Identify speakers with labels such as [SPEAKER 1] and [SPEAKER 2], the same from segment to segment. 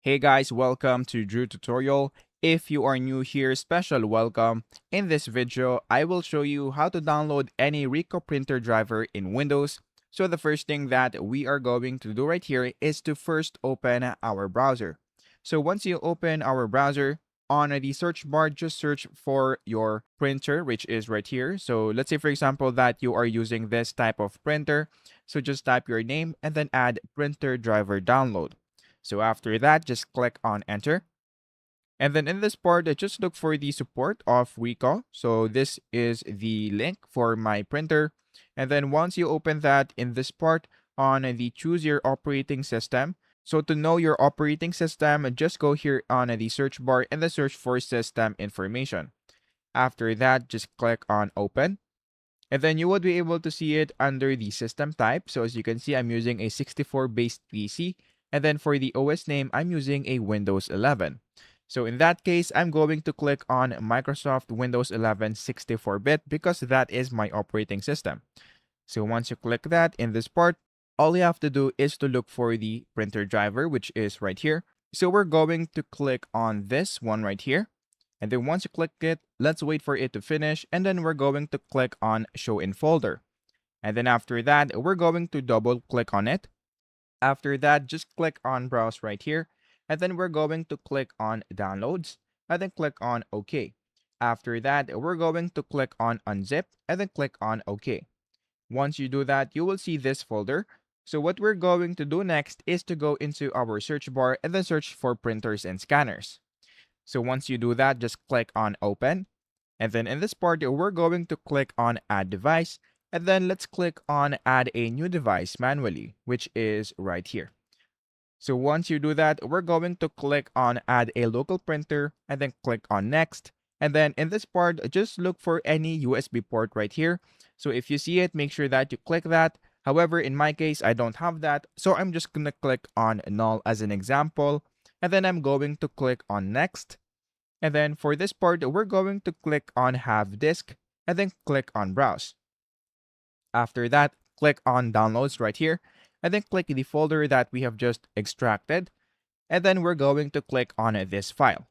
[SPEAKER 1] Hey guys, welcome to Drew Tutorial. If you are new here, special welcome. In this video, I will show you how to download any Ricoh Printer driver in Windows. So the first thing that we are going to do right here is to first open our browser. So once you open our browser, on the search bar, just search for your printer, which is right here. So let's say, for example, that you are using this type of printer. So just type your name and then add printer driver download. So after that, just click on enter. And then in this part, just look for the support of Ricoh. So this is the link for my printer. And then once you open that in this part on the choose your operating system. So to know your operating system, just go here on the search bar and then search for system information. After that, just click on open. And then you would be able to see it under the system type. So as you can see, I'm using a 64 based PC. And then for the OS name, I'm using a Windows 11. So in that case, I'm going to click on Microsoft Windows 11 64-bit because that is my operating system. So once you click that in this part, all you have to do is to look for the printer driver, which is right here. So we're going to click on this one right here. And then once you click it, let's wait for it to finish. And then we're going to click on Show in Folder. And then after that, we're going to double click on it. After that, just click on Browse right here. And then we're going to click on Downloads. And then click on OK. After that, we're going to click on Unzip. And then click on OK. Once you do that, you will see this folder. So what we're going to do next is to go into our search bar and then search for printers and scanners. So once you do that, just click on open. And then in this part, we're going to click on add device. And then let's click on add a new device manually, which is right here. So once you do that, we're going to click on add a local printer and then click on next. And then in this part, just look for any USB port right here. So if you see it, make sure that you click that. However, in my case, I don't have that. So I'm just going to click on null as an example. And then I'm going to click on next. And then for this part, we're going to click on have disk and then click on browse. After that, click on downloads right here and then click the folder that we have just extracted. And then we're going to click on this file.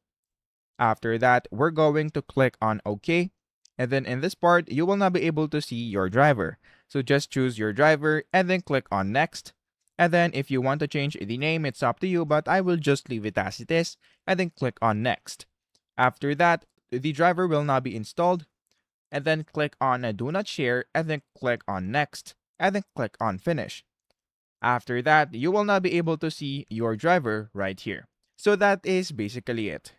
[SPEAKER 1] After that, we're going to click on OK. And then in this part, you will now be able to see your driver. So just choose your driver and then click on next. And then if you want to change the name, it's up to you, but I will just leave it as it is and then click on next. After that, the driver will now be installed. And then click on do not share and then click on next and then click on finish. After that, you will now be able to see your driver right here. So that is basically it.